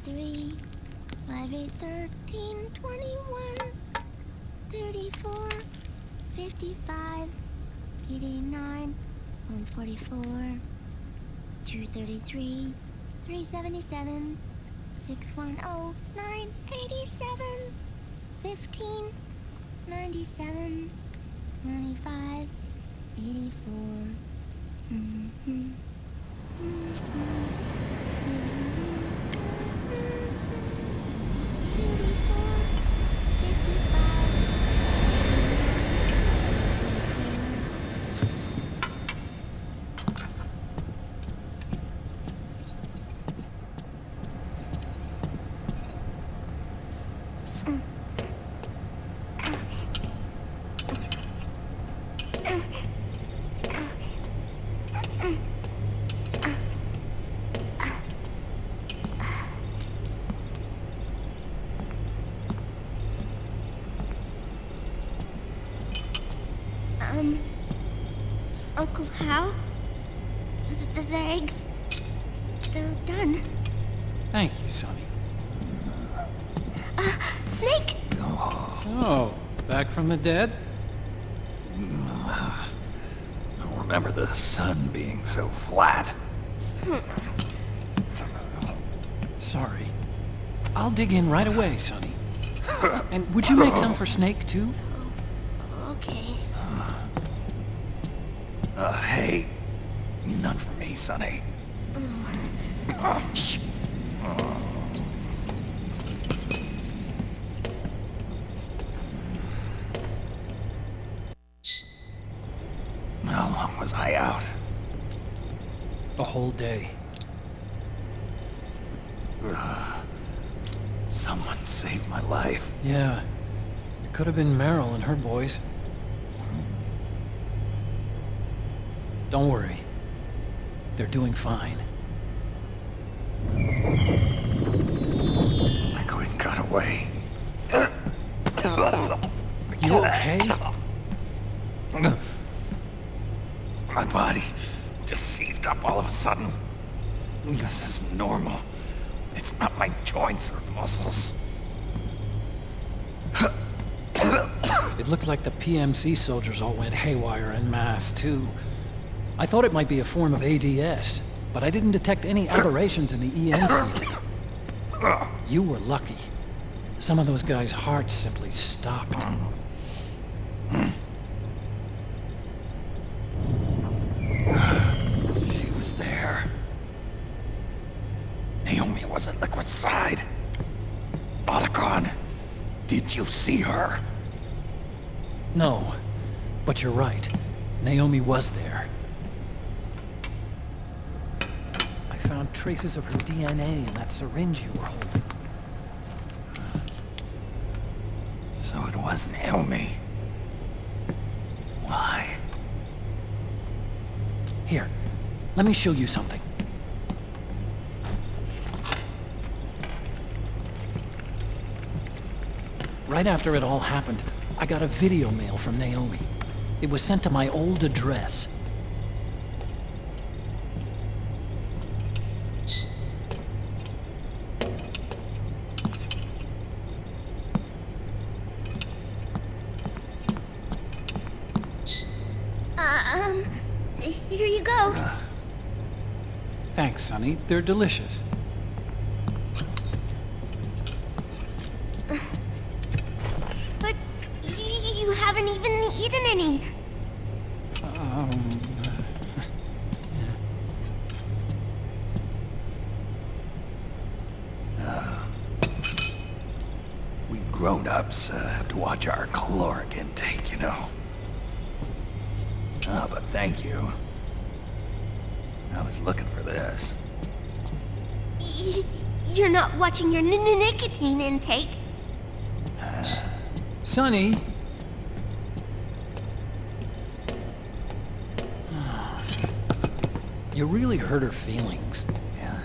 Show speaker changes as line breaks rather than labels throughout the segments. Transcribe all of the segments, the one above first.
3, 5, 8, 13, 21, 34, 55, 89, 144, 233, 377, 610, 987, 15, 97, 95, 84. Uncle Hal? The eggs? They're done.
Thank you, Sonny.
Snake!
So, back from the dead?
I don't remember the sun being so flat.
Sorry. I'll dig in right away, Sonny. And would you make some for Snake, too?
Okay.
Hey. None for me, Sonny. Shh. How long was I out?
A whole day.
Someone saved my life.
Yeah. It could have been Meryl and her boys. Don't worry. They're doing fine.
Liquid got away.
You okay?
My body just seized up all of a sudden. This is normal. It's not my joints or muscles.
It looked like the PMC soldiers all went haywire en masse, too. I thought it might be a form of ADS, but I didn't detect any aberrations in the EM field. You were lucky. Some of those guys' hearts simply stopped.
She was there. Naomi was at Liquid's side. Otacon, did you see her?
No, but you're right. Naomi was there. I found traces of her DNA in that syringe you were holding.
So it was Naomi. Why?
Here, let me show you something. Right after it all happened, I got a video mail from Naomi. It was sent to my old address.
Here you go.
Thanks, Sonny. They're delicious.
But you haven't even eaten any.
We grown-ups have to watch our caloric intake, you know. But thank you. I was looking for this.
You're not watching your nicotine intake.
Sonny! You really hurt her feelings.
Yeah?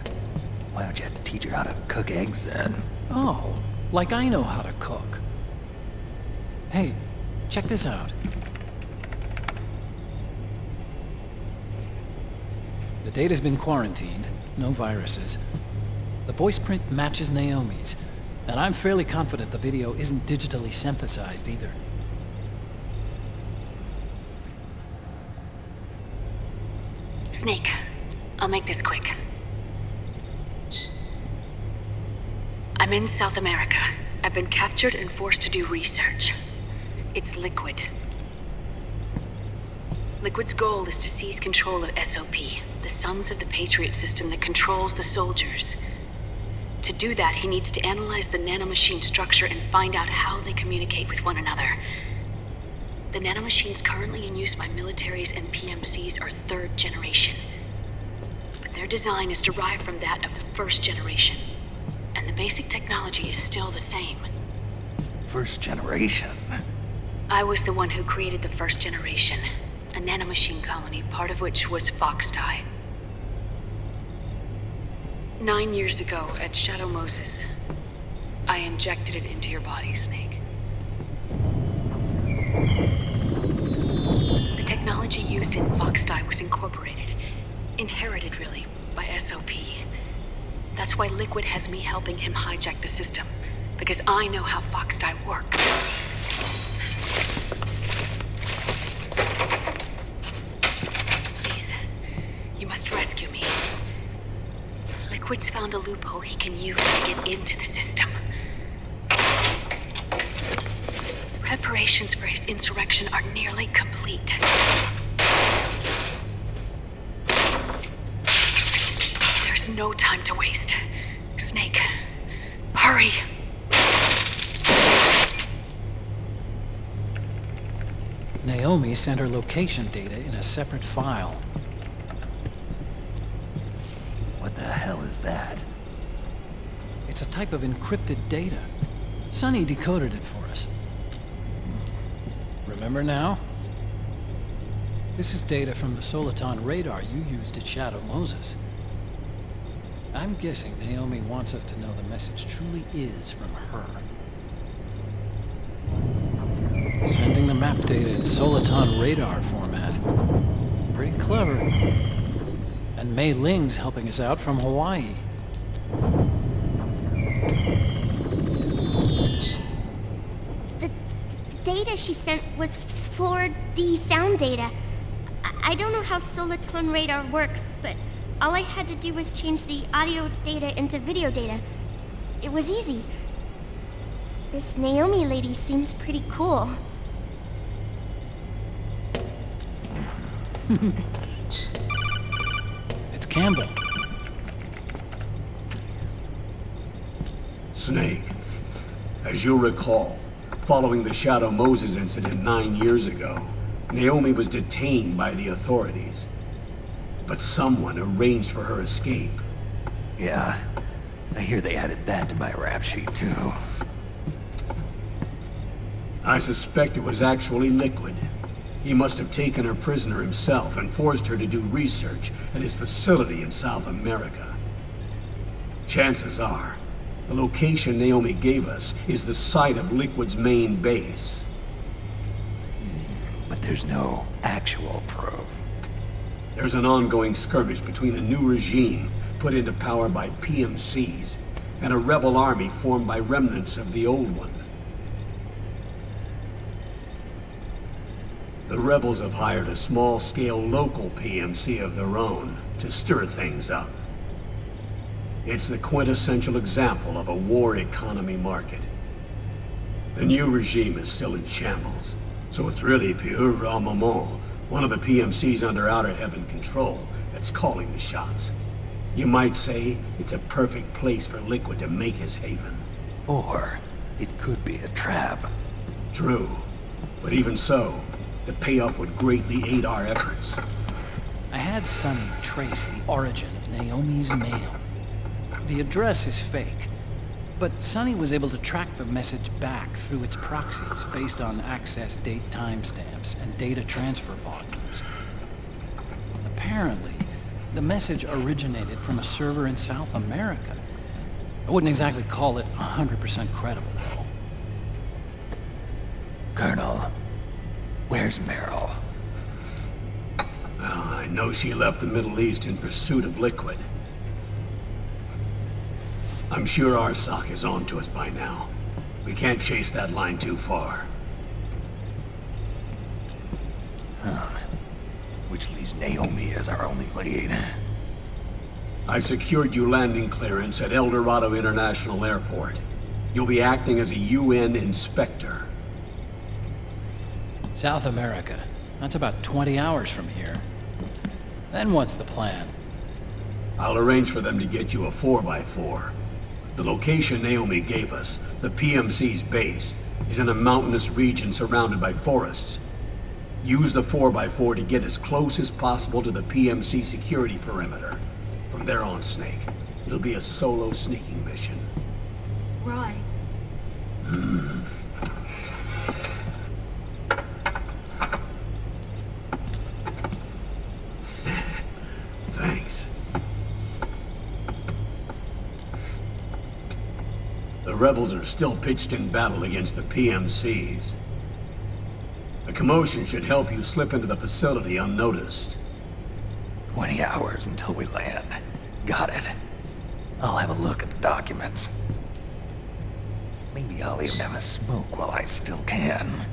Why don't you teach her how to cook eggs then?
Oh, like I know how to cook. Hey, check this out. The data's been quarantined, no viruses. The voice print matches Naomi's, and I'm fairly confident the video isn't digitally synthesized either.
Snake, I'll make this quick. I'm in South America. I've been captured and forced to do research. It's Liquid. Liquid's goal is to seize control of SOP, the Sons of the Patriots system that controls the soldiers. To do that, he needs to analyze the nanomachine structure and find out how they communicate with one another. The nanomachines currently in use by militaries and PMCs are third generation. But their design is derived from that of the first generation. And the basic technology is still the same.
First generation?
I was the one who created the first generation. A nanomachine colony, part of which was Foxdie. 9 years ago, at Shadow Moses, I injected it into your body, Snake. The technology used in Foxdie was incorporated, inherited really, by SOP. That's why Liquid has me helping him hijack the system, because I know how Foxdie works. Please, you must rescue me. Liquid's found a loophole he can use to get into the system. Preparations for his insurrection are nearly complete. There's no time to waste. Snake, hurry!
Naomi sent her location data in a separate file.
What the hell is that?
It's a type of encrypted data. Sonny decoded it for us. Remember now? This is data from the Soliton radar you used at Shadow Moses. I'm guessing Naomi wants us to know the message truly is from her. Sending the map data in Soliton radar format. Pretty clever. And Mei Ling's helping us out from Hawaii.
The data she sent was 4D sound data. I don't know how Soliton radar works, but all I had to do was change the audio data into video data. It was easy. This Naomi lady seems pretty cool.
It's Campbell.
Snake, as you'll recall, following the Shadow Moses incident 9 years ago, Naomi was detained by the authorities. But someone arranged for her escape.
Yeah, I hear they added that to my rap sheet too.
I suspect it was actually Liquid. He must have taken her prisoner himself and forced her to do research at his facility in South America. Chances are, the location Naomi gave us is the site of Liquid's main base.
But there's no actual proof.
There's an ongoing skirmish between a new regime put into power by PMCs and a rebel army formed by remnants of the old one. The rebels have hired a small-scale local PMC of their own to stir things up. It's the quintessential example of a war economy market. The new regime is still in shambles, so it's really pure moment, one of the PMCs under Outer Heaven control, that's calling the shots. You might say it's a perfect place for Liquid to make his haven.
Or it could be a trap.
True, but even so, the payoff would greatly aid our efforts.
I had Sonny trace the origin of Naomi's mail. The address is fake, but Sonny was able to track the message back through its proxies based on access date timestamps and data transfer volumes. Apparently, the message originated from a server in South America. I wouldn't exactly call it 100% credible, though.
Colonel, where's Meryl?
Well, I know she left the Middle East in pursuit of Liquid. I'm sure our sock is on to us by now. We can't chase that line too far.
Which leaves Naomi as our only lead.
I've secured you landing clearance at El Dorado International Airport. You'll be acting as a UN inspector.
South America. That's about 20 hours from here. Then what's the plan?
I'll arrange for them to get you a 4x4. The location Naomi gave us, the PMC's base, is in a mountainous region surrounded by forests. Use the 4x4 to get as close as possible to the PMC security perimeter. From there on, Snake, it'll be a solo sneaking mission.
Right.
Thanks. The rebels are still pitched in battle against the PMCs. A commotion should help you slip into the facility unnoticed.
20 hours until we land. Got it. I'll have a look at the documents. Maybe I'll even have a smoke while I still can.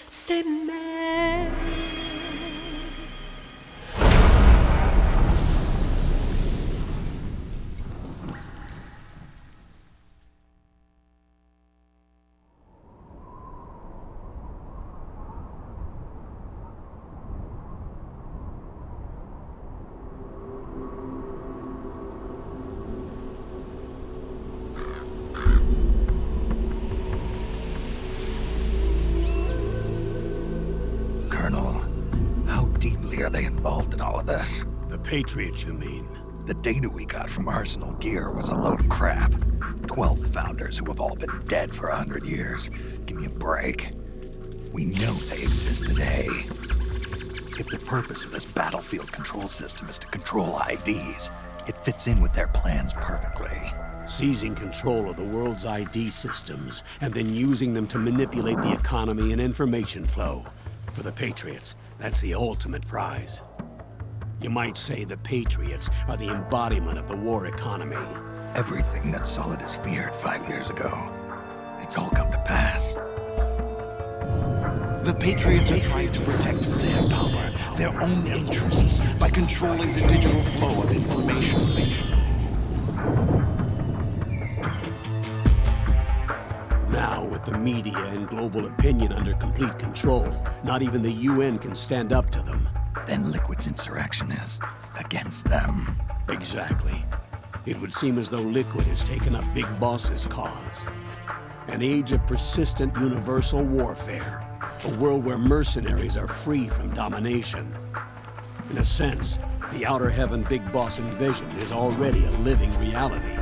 C'est mère.
Colonel, how deeply are they involved in all of this?
The Patriots, you mean?
The data we got from Arsenal Gear was a load of crap. 12 founders who have all been dead for 100 years. Give me a break. We know they exist today. If the purpose of this battlefield control system is to control IDs, it fits in with their plans perfectly.
Seizing control of the world's ID systems and then using them to manipulate the economy and information flow. For the Patriots, that's the ultimate prize. You might say the Patriots are the embodiment of the war economy.
Everything that Solidus feared 5 years ago, it's all come to pass.
The Patriots are trying to protect their power, their own interests, by controlling the digital flow of information.
Now, with the media and global opinion under complete control, not even the UN can stand up to them.
Then Liquid's insurrection is against them.
Exactly. It would seem as though Liquid has taken up Big Boss's cause. An age of persistent universal warfare. A world where mercenaries are free from domination. In a sense, the Outer Heaven Big Boss envisioned is already a living reality.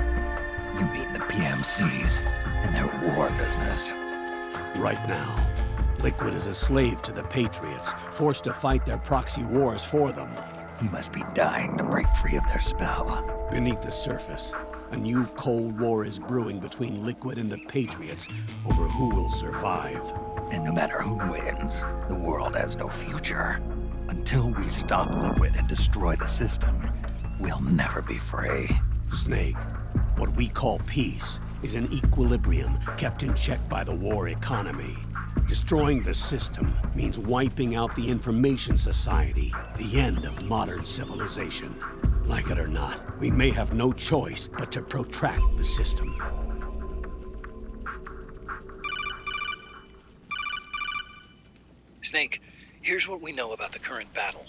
You mean the PMCs and their war business?
Right now, Liquid is a slave to the Patriots, forced to fight their proxy wars for them.
He must be dying to break free of their spell.
Beneath the surface, a new Cold War is brewing between Liquid and the Patriots over who will survive.
And no matter who wins, the world has no future. Until we stop Liquid and destroy the system, we'll never be free.
Snake, what we call peace is an equilibrium kept in check by the war economy. Destroying the system means wiping out the information society, the end of modern civilization. Like it or not, we may have no choice but to protract the system.
Snake, here's what we know about the current battle.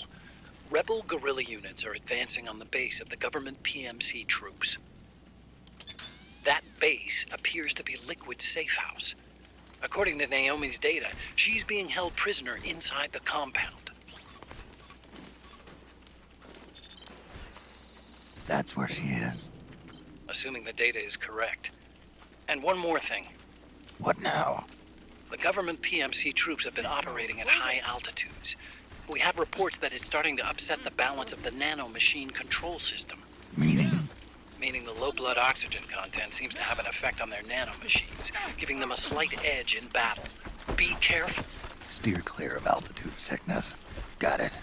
Rebel guerrilla units are advancing on the base of the government PMC troops. That base appears to be Liquid's safe house. According to Naomi's data, she's being held prisoner inside the compound.
That's where she is.
Assuming the data is correct. And one more thing.
What now?
The government PMC troops have been operating at high altitudes, We have reports that it's starting to upset the balance of the nano-machine control system.
Meaning?
Meaning the low blood oxygen content seems to have an effect on their nano-machines, giving them a slight edge in battle. Be careful.
Steer clear of altitude sickness. Got it.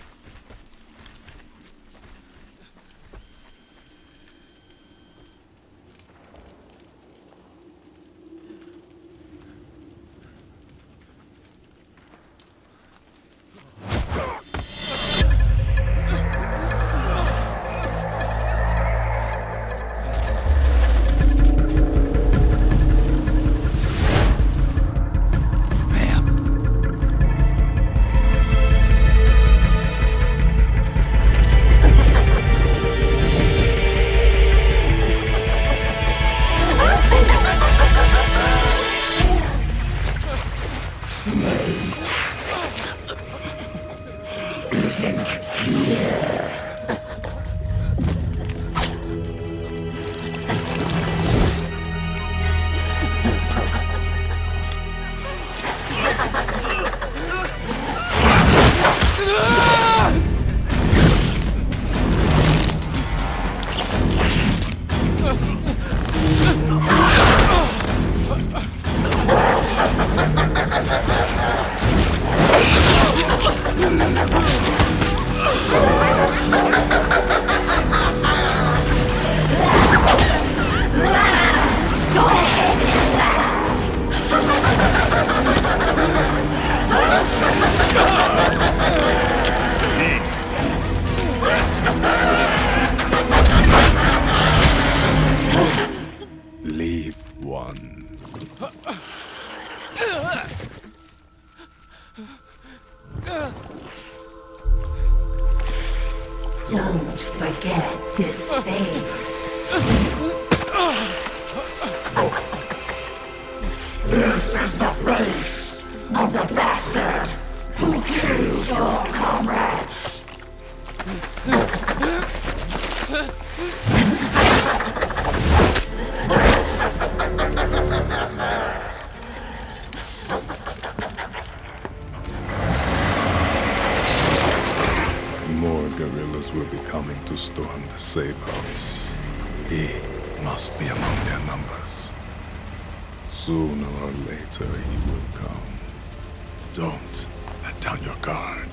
Leave one.
Don't forget this face. This is the face of the bastard who killed your comrades.
More guerrillas will be coming to storm the safe house. He must be among their numbers. Sooner or later he will come. Don't let down your guard.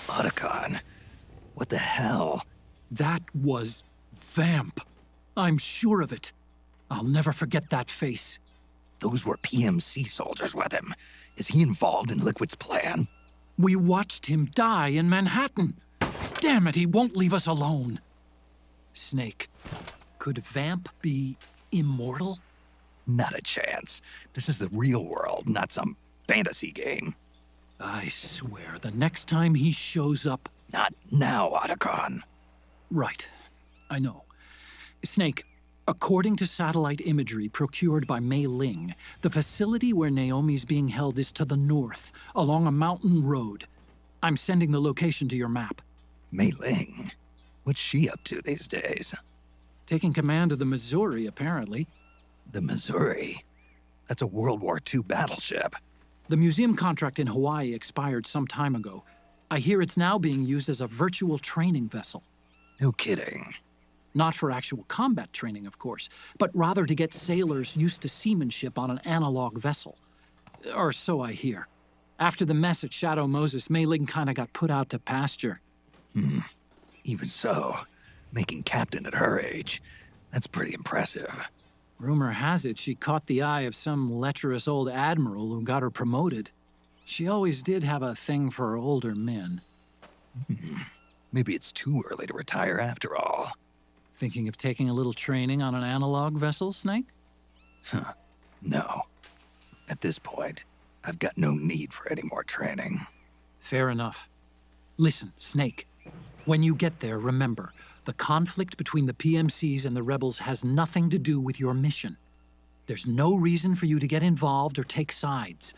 Otacon. What the hell?
That was Vamp. I'm sure of it. I'll never forget that face.
Those were PMC soldiers with him. Is he involved in Liquid's plan?
We watched him die in Manhattan. Damn it, he won't leave us alone. Snake, could Vamp be immortal?
Not a chance. This is the real world, not some fantasy game.
I swear, the next time he shows up...
Not now, Otacon.
Right. I know. Snake, according to satellite imagery procured by Mei Ling, the facility where Naomi's being held is to the north, along a mountain road. I'm sending the location to your map.
Mei Ling? What's she up to these days?
Taking command of the Missouri, apparently.
The Missouri? That's a World War II battleship.
The museum contract in Hawaii expired some time ago. I hear it's now being used as a virtual training vessel.
No kidding.
Not for actual combat training, of course, but rather to get sailors used to seamanship on an analog vessel. Or so I hear. After the mess at Shadow Moses, Mei Ling kinda got put out to pasture.
Even so, making captain at her age, that's pretty impressive.
Rumor has it she caught the eye of some lecherous old admiral who got her promoted. She always did have a thing for older men.
Maybe it's too early to retire after all.
Thinking of taking a little training on an analog vessel, Snake?
No. At this point, I've got no need for any more training.
Fair enough. Listen, Snake. When you get there, remember, the conflict between the PMCs and the rebels has nothing to do with your mission. There's no reason for you to get involved or take sides.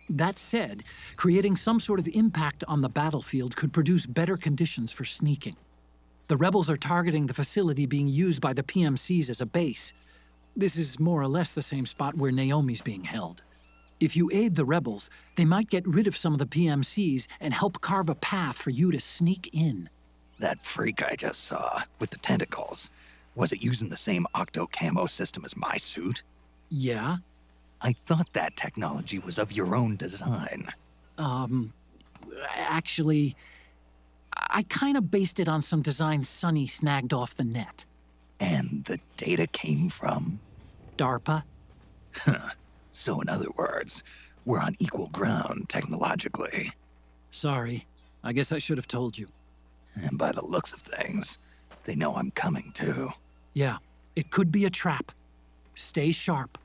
That said, creating some sort of impact on the battlefield could produce better conditions for sneaking. The rebels are targeting the facility being used by the PMCs as a base. This is more or less the same spot where Naomi's being held. If you aid the rebels, they might get rid of some of the PMCs and help carve a path for you to sneak in.
That freak I just saw, with the tentacles, was it using the same octo-camo system as my suit?
Yeah?
I thought that technology was of your own design.
Actually, I kind of based it on some design Sonny snagged off the net.
And the data came from?
DARPA?
So in other words, we're on equal ground technologically.
Sorry. I guess I should have told you.
And by the looks of things, they know I'm coming too.
Yeah, it could be a trap. Stay sharp.